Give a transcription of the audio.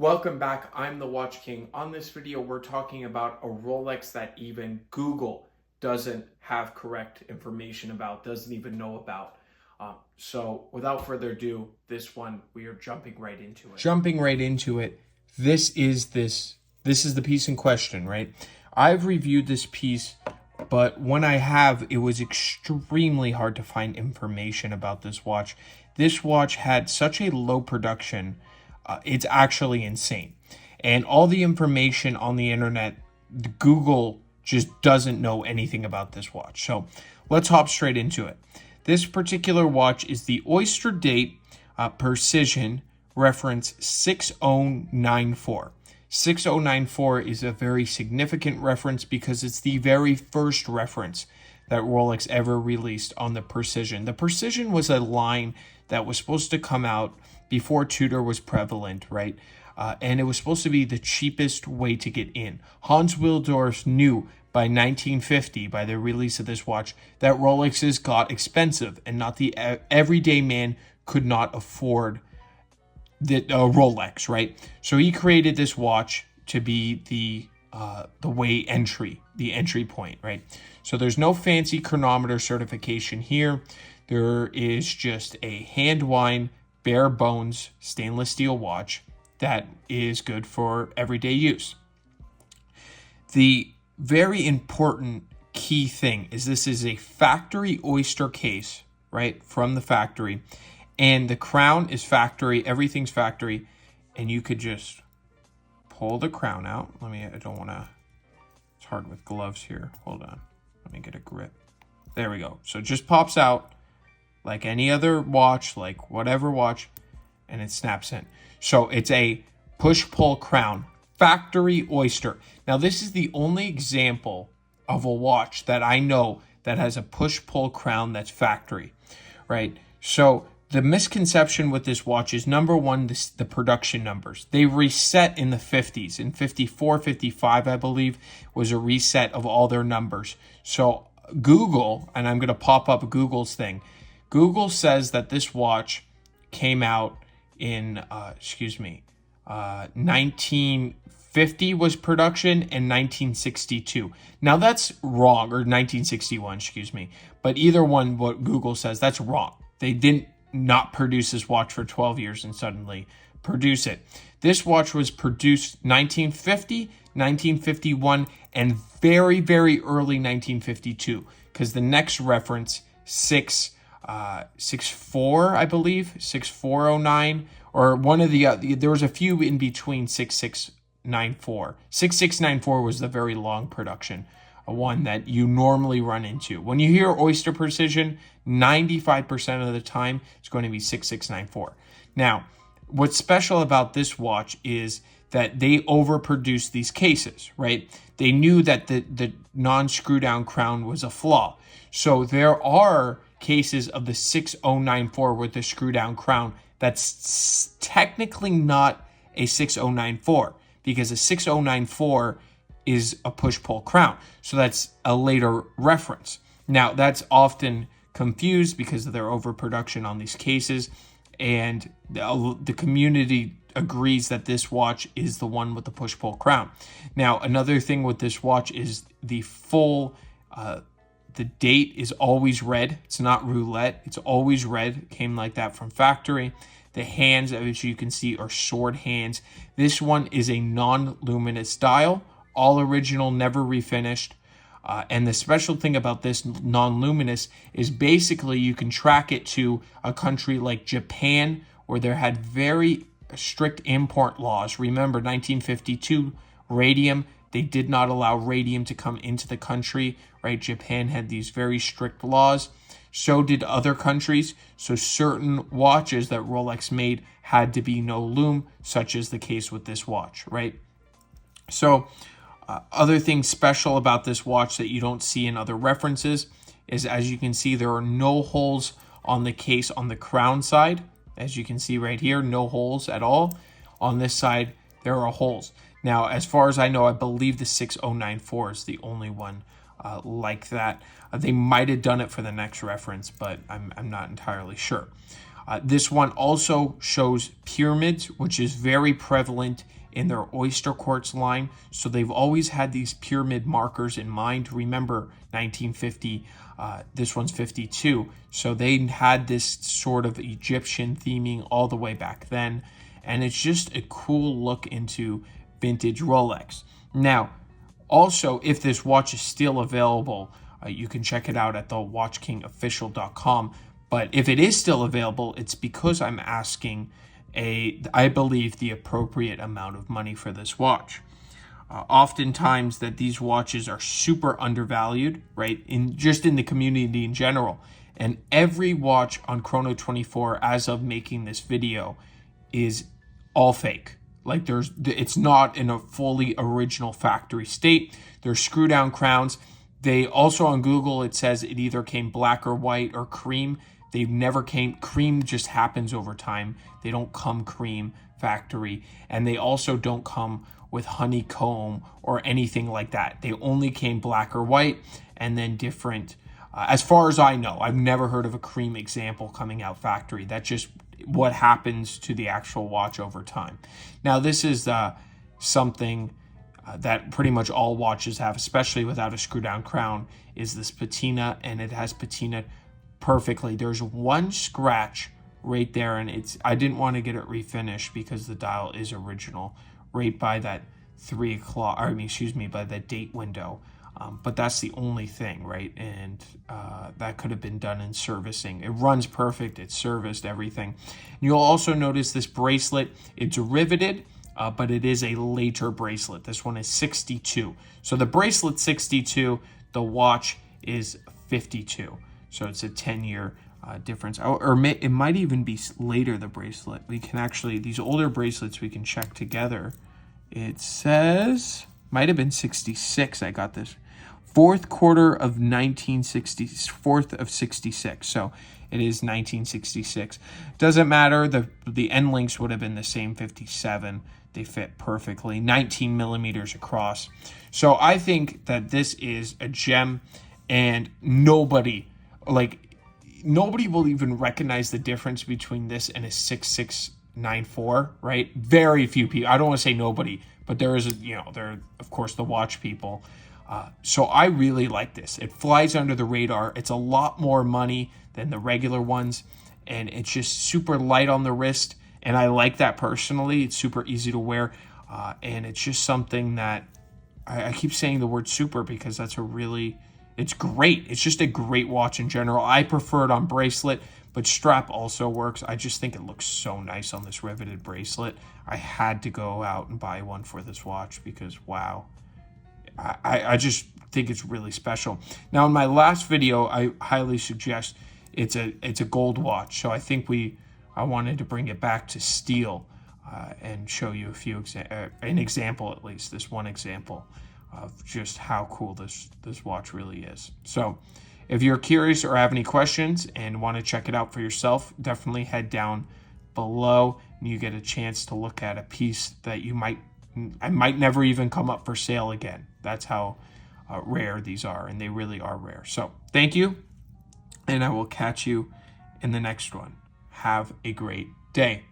Welcome back, I'm the Watch King. On this video, we're talking about a Rolex that even Google doesn't have correct information about, doesn't even know about. So without further ado, this one, we are jumping right into it. This is the piece in question, right? I've reviewed this piece, but when I have, it was extremely hard to find information about this watch. This watch had such a low production. It's actually insane. And all the information on the internet, Google just doesn't know anything about this watch. So let's hop straight into it. This particular watch is the Oyster Date Precision reference 6094. 6094 is a very significant reference because it's the very first reference that Rolex ever released on the Precision. The Precision was a line that was supposed to come out before Tudor was prevalent, right? And it was supposed to be the cheapest way to get in. Hans Wilsdorf knew by 1950, by the release of this watch, that Rolexes got expensive and not the everyday man could not afford the Rolex, right? So he created this watch to be the entry point, right? So there's no fancy chronometer certification here. There is just a hand wind, bare bones stainless steel watch that is good for everyday use. The very important key thing is this is a factory Oyster case, right, from the factory, and the crown is factory, everything's factory, and you could just pull the crown out. I don't want to, it's hard with gloves here. Hold on, let me get a grip. There we go. So it just pops out like any other watch, like whatever watch, and it snaps in. So it's a push-pull crown, factory Oyster. Now, this is the only example of a watch that I know that has a push-pull crown that's factory, right? So the misconception with this watch is, number one, the production numbers. They reset in the 50s. In 54, 55, I believe, was a reset of all their numbers. So Google, and I'm going to pop up Google's thing, Google says that this watch came out in, 1950 was production and 1962. Now that's wrong, or 1961, But either one, what Google says, that's wrong. They didn't not produce this watch for 12 years and suddenly produce it. This watch was produced 1950, 1951, and very, very early 1952, because the next reference, 64, I believe, 6409, or one of the there was a few in between 6694. 6694 was the very long production, one that you normally run into. When you hear Oyster Precision, 95% of the time it's going to be 6694. Now, what's special about this watch is that they overproduced these cases, right? They knew that the non-screw down crown was a flaw. So there are cases of the 6094 with the screw down crown that's technically not a 6094, because a 6094 is a push-pull crown. So that's a later reference. Now, that's often confused because of their overproduction on these cases, and the community agrees that this watch is the one with the push-pull crown. Now, another thing with this watch is the full, the date is always red. It's not roulette. It's always red. It came like that from factory. The hands, as you can see, are sword hands. This one is a non-luminous dial. All original, never refinished. And the special thing about this non-luminous is basically you can track it to a country like Japan, where there had very strict import laws. Remember, 1952, radium, they did not allow radium to come into the country, right? Japan had these very strict laws. So did other countries. So certain watches that Rolex made had to be no lume, such as the case with this watch, right? So other things special about this watch that you don't see in other references is, as you can see, there are no holes on the case on the crown side. As you can see right here, no holes at all. On this side, there are holes. Now, as far as I know, I believe the 6094 is the only one like that. They might have done it for the next reference, but I'm not entirely sure. This one also shows pyramids, which is very prevalent in their oyster quartz line. So they've always had these pyramid markers in mind. Remember 1950, this one's 52. So they had this sort of Egyptian theming all the way back then. And it's just a cool look into vintage Rolex. Now, also, if this watch is still available, you can check it out at the watchkingofficial.com. But if it is still available, it's because I'm asking I believe, the appropriate amount of money for this watch. Oftentimes that these watches are super undervalued, right? In the community in general. And every watch on Chrono24 as of making this video is all fake. Like it's not in a fully original factory state. There's screw down crowns. They also on Google, it says it either came black or white or cream. They've never came, cream just happens over time. They don't come cream factory. And they also don't come with honeycomb or anything like that. They only came black or white and then different. As far as I know, I've never heard of a cream example coming out factory. That's just what happens to the actual watch over time. Now, this is something that pretty much all watches have, especially without a screw down crown, is this patina, and it has patina perfectly. There's one scratch right there, and I didn't want to get it refinished because the dial is original, right by that 3 o'clock, by that date window. But that's the only thing, right? And that could have been done in servicing. It runs perfect. It's serviced, everything. And you'll also notice this bracelet. It's riveted, but it is a later bracelet. This one is 62. So the bracelet's 62. The watch is 52. So it's a 10-year difference. It might even be later, the bracelet. We can actually, these older bracelets we can check together. It says, might have been 66. I got this. Fourth quarter of 1960, fourth of 66. So it is 1966. Doesn't matter. The end links would have been the same, 57. They fit perfectly. 19 millimeters across. So I think that this is a gem, and nobody will even recognize the difference between this and a 6694, right? Very few people. I don't want to say nobody, but there is there are, of course, the watch people. So I really like this. It flies under the radar. It's a lot more money than the regular ones, and it's just super light on the wrist, and I like that personally. It's super easy to wear, and it's just something that I keep saying the word super because it's great. It's just a great watch in general. I prefer it on bracelet, but strap also works. I just think it looks so nice on this riveted bracelet. I had to go out and buy one for this watch because, wow, I just think it's really special. Now, in my last video, I highly suggest it's a gold watch. So I think I wanted to bring it back to steel and show you an example, at least this one example of just how cool this watch really is. So if you're curious or have any questions and want to check it out for yourself, definitely head down below and you get a chance to look at a piece that I might never even come up for sale again. That's how rare these are, and they really are rare. So thank you, and I will catch you in the next one. Have a great day.